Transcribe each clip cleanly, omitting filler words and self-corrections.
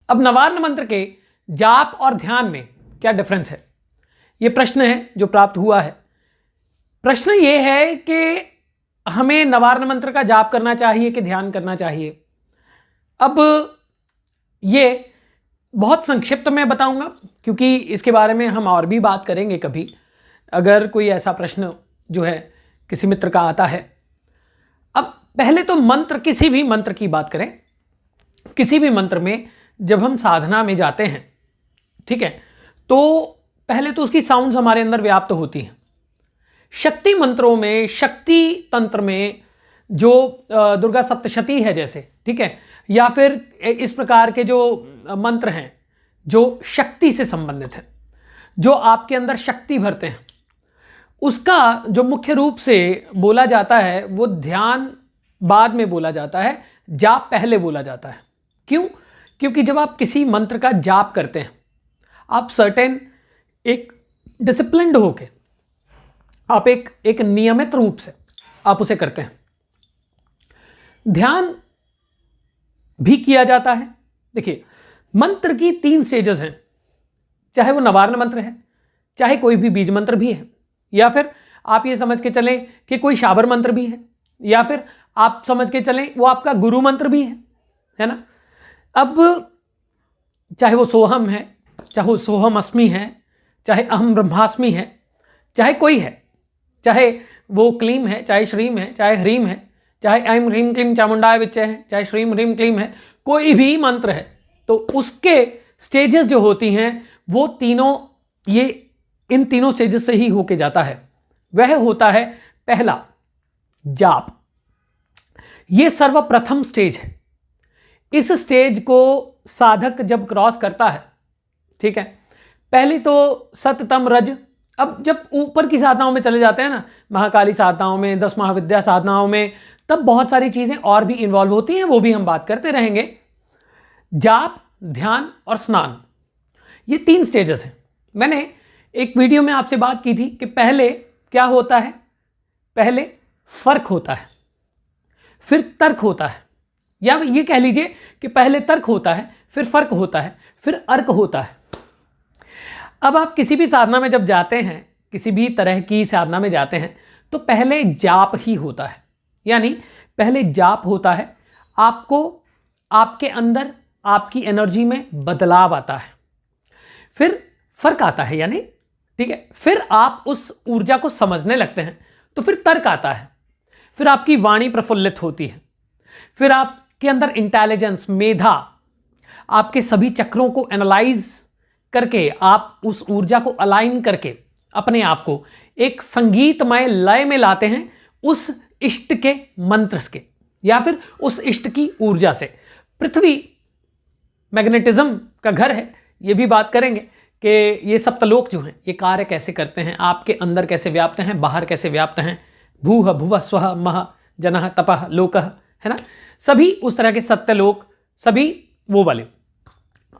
अब नवार्न मंत्र के जाप और ध्यान में क्या डिफरेंस है, यह प्रश्न है जो प्राप्त हुआ है। प्रश्न ये है कि हमें नवार्न मंत्र का जाप करना चाहिए कि ध्यान करना चाहिए। अब ये बहुत संक्षिप्त में बताऊंगा, क्योंकि इसके बारे में हम और भी बात करेंगे कभी, अगर कोई ऐसा प्रश्न जो है किसी मित्र का आता है। अब पहले तो मंत्र, किसी भी मंत्र की बात करें, किसी भी मंत्र में जब हम साधना में जाते हैं, ठीक है, तो पहले तो उसकी साउंड्स हमारे अंदर व्याप्त होती हैं। शक्ति मंत्रों में, शक्ति तंत्र में जो दुर्गा सप्तशती है जैसे, ठीक है, या फिर इस प्रकार के जो मंत्र हैं जो शक्ति से संबंधित हैं, जो आपके अंदर शक्ति भरते हैं, उसका जो मुख्य रूप से बोला जाता है वो ध्यान बाद में बोला जाता है, जाप पहले बोला जाता है। क्यों? क्योंकि जब आप किसी मंत्र का जाप करते हैं, आप सर्टेन एक डिसिप्लिन्ड होके, आप एक नियमित रूप से आप उसे करते हैं। ध्यान भी किया जाता है। देखिए, मंत्र की 3 स्टेजेस हैं, चाहे वो नवार्न मंत्र है, चाहे कोई भी बीज मंत्र भी है, या फिर आप ये समझ के चलें कि कोई शाबर मंत्र भी है, या फिर आप समझ के चलें वो आपका गुरु मंत्र भी है ना। अब चाहे वो सोहम है, चाहे वो सोहम अस्मि है, चाहे अहम ब्रह्मास्मि है, चाहे कोई है, चाहे वो क्लीम है, चाहे श्रीम है, चाहे ह्रीम है, चाहे ऐम ह्रीम क्लीम चामुंडाय विच्चय है, चाहे श्रीम ह्रीम क्लीम है, कोई भी मंत्र है, तो उसके स्टेजेस जो होती हैं वो तीनों, ये इन तीनों स्टेजेस से ही होके जाता है। वह होता है पहला जाप, ये सर्वप्रथम स्टेज है। इस स्टेज को साधक जब क्रॉस करता है, ठीक है, पहले तो सततम रज, अब जब ऊपर की साधनाओं में चले जाते हैं ना, महाकाली साधनाओं में, 10 महाविद्या साधनाओं में, तब बहुत सारी चीजें और भी इन्वॉल्व होती हैं, वो भी हम बात करते रहेंगे। जाप, ध्यान और स्नान, ये 3 स्टेजेस हैं। मैंने एक वीडियो में आपसे बात की थी कि पहले क्या होता है, पहले फर्क होता है, फिर तर्क होता है, या ये कह लीजिए कि पहले तर्क होता है, फिर फर्क होता है, फिर अर्क होता है। अब आप किसी भी साधना में जब जाते हैं, किसी भी तरह की साधना में जाते हैं, तो पहले जाप ही होता है, यानी पहले जाप होता है, आपको आपके अंदर आपकी एनर्जी में बदलाव आता है, फिर फर्क आता है, यानी ठीक है, फिर आप उस ऊर्जा को समझने लगते हैं, तो फिर तर्क आता है, फिर आपकी वाणी प्रफुल्लित होती है, फिर आपके अंदर इंटेलिजेंस, मेधा, आपके सभी चक्रों को एनालाइज करके आप उस ऊर्जा को अलाइन करके अपने आप को एक संगीतमय लय में लाते हैं, उस इष्ट के मंत्र के, या फिर उस इष्ट की ऊर्जा से। पृथ्वी मैग्नेटिज्म का घर है, ये भी बात करेंगे कि ये सप्तलोक जो हैं ये कार्य कैसे करते हैं, आपके अंदर कैसे व्याप्त हैं, बाहर कैसे व्याप्त हैं। भूह भुवः स्वः मह जनः तपः लोकः, है ना, सभी उस तरह के सत्यलोक, सभी वो वाले।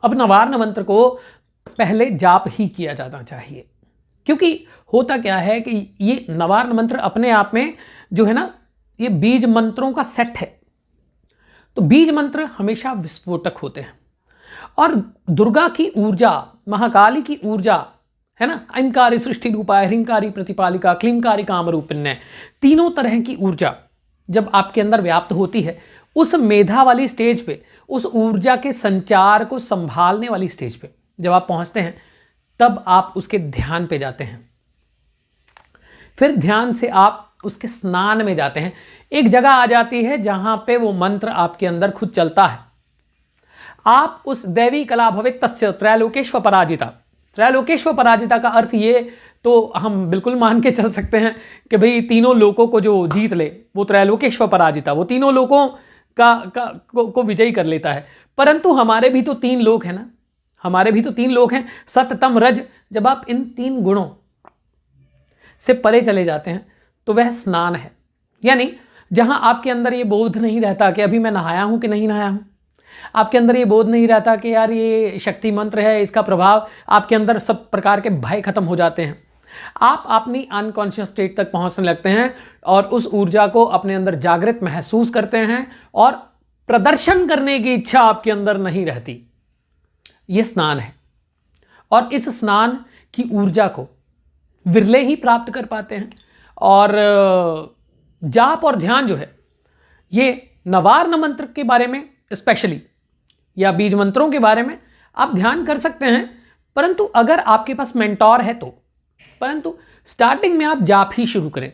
अब नवार्न मंत्र को पहले जाप ही किया जाना चाहिए, क्योंकि होता क्या है कि ये नवार्न मंत्र अपने आप में जो है ना, ये बीज मंत्रों का सेट है। तो बीज मंत्र हमेशा विस्फोटक होते हैं, और दुर्गा की ऊर्जा, महाकाली की ऊर्जा, है ना, ऐंकारी सृष्टि रूपाय, ह्रींकारी प्रतिपालिका, क्लींकारी कामरूपिण्य, तीनों तरह की ऊर्जा जब आपके अंदर व्याप्त होती है, उस मेधा वाली स्टेज पे, उस ऊर्जा के संचार को संभालने वाली स्टेज पे जब आप पहुंचते हैं, तब आप उसके ध्यान पे जाते हैं। फिर ध्यान से आप उसके स्नान में जाते हैं। एक जगह आ जाती है जहां पे वो मंत्र आपके अंदर खुद चलता है। आप उस दैवी कला भवित तस्य त्रैलोकेश्वर पराजिता, त्रैलोकेश्वर पराजिता का अर्थ ये तो हम बिल्कुल मान के चल सकते हैं कि भाई तीनों लोकों को जो जीत ले वो त्रैलोकेश्वर पराजिता, वो तीनों लोकों को विजयी कर लेता है। परंतु हमारे भी तो 3 लोक हैं ना, हमारे भी तो 3 लोक हैं, सत तम रज। जब आप इन 3 गुणों से परे चले जाते हैं तो वह स्नान है, यानी जहां आपके अंदर ये बोध नहीं रहता कि अभी मैं नहाया हूं कि नहीं नहाया हूं, आपके अंदर ये बोध नहीं रहता कि यार ये शक्ति मंत्र है, इसका प्रभाव, आपके अंदर सब प्रकार के भय खत्म हो जाते हैं। आप अपनी अनकॉन्शियस स्टेट तक पहुंचने लगते हैं और उस ऊर्जा को अपने अंदर जागृत महसूस करते हैं, और प्रदर्शन करने की इच्छा आपके अंदर नहीं रहती। ये स्नान है, और इस स्नान की ऊर्जा को विरले ही प्राप्त कर पाते हैं। और जाप और ध्यान जो है ये नवार्न मंत्र के बारे में स्पेशली या बीज मंत्रों के बारे में आप ध्यान कर सकते हैं, परंतु अगर आपके पास मेंटोर है तो। परंतु स्टार्टिंग में आप जाप ही शुरू करें,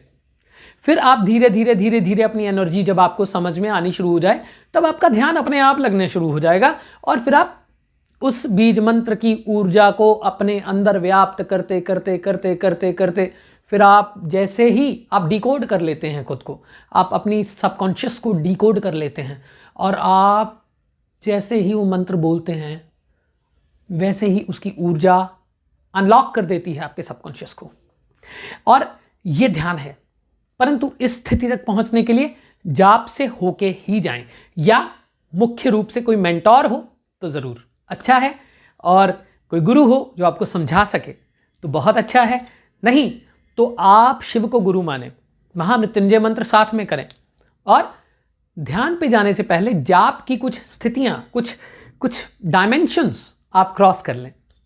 फिर आप धीरे धीरे धीरे धीरे अपनी एनर्जी जब आपको समझ में आनी शुरू हो जाए तब आपका ध्यान अपने आप लगने शुरू हो जाएगा, और फिर आप उस बीज मंत्र की ऊर्जा को अपने अंदर व्याप्त करते करते करते करते करते फिर आप जैसे ही आप डिकोड कर लेते हैं खुद को, आप अपनी सबकॉन्शियस को डिकोड कर लेते हैं, और आप जैसे ही वो मंत्र बोलते हैं वैसे ही उसकी ऊर्जा अनलॉक कर देती है आपके सबकॉन्शियस को। और ये ध्यान है, परंतु इस स्थिति तक पहुंचने के लिए जाप से होके ही जाएं, या मुख्य रूप से कोई मेंटोर हो तो ज़रूर अच्छा है, और कोई गुरु हो जो आपको समझा सके तो बहुत अच्छा है। नहीं तो आप शिव को गुरु माने, महामृत्युंजय मंत्र साथ में करें, और ध्यान पे जाने से पहले जाप की कुछ स्थितियां, कुछ डायमेंशंस आप क्रॉस कर लें।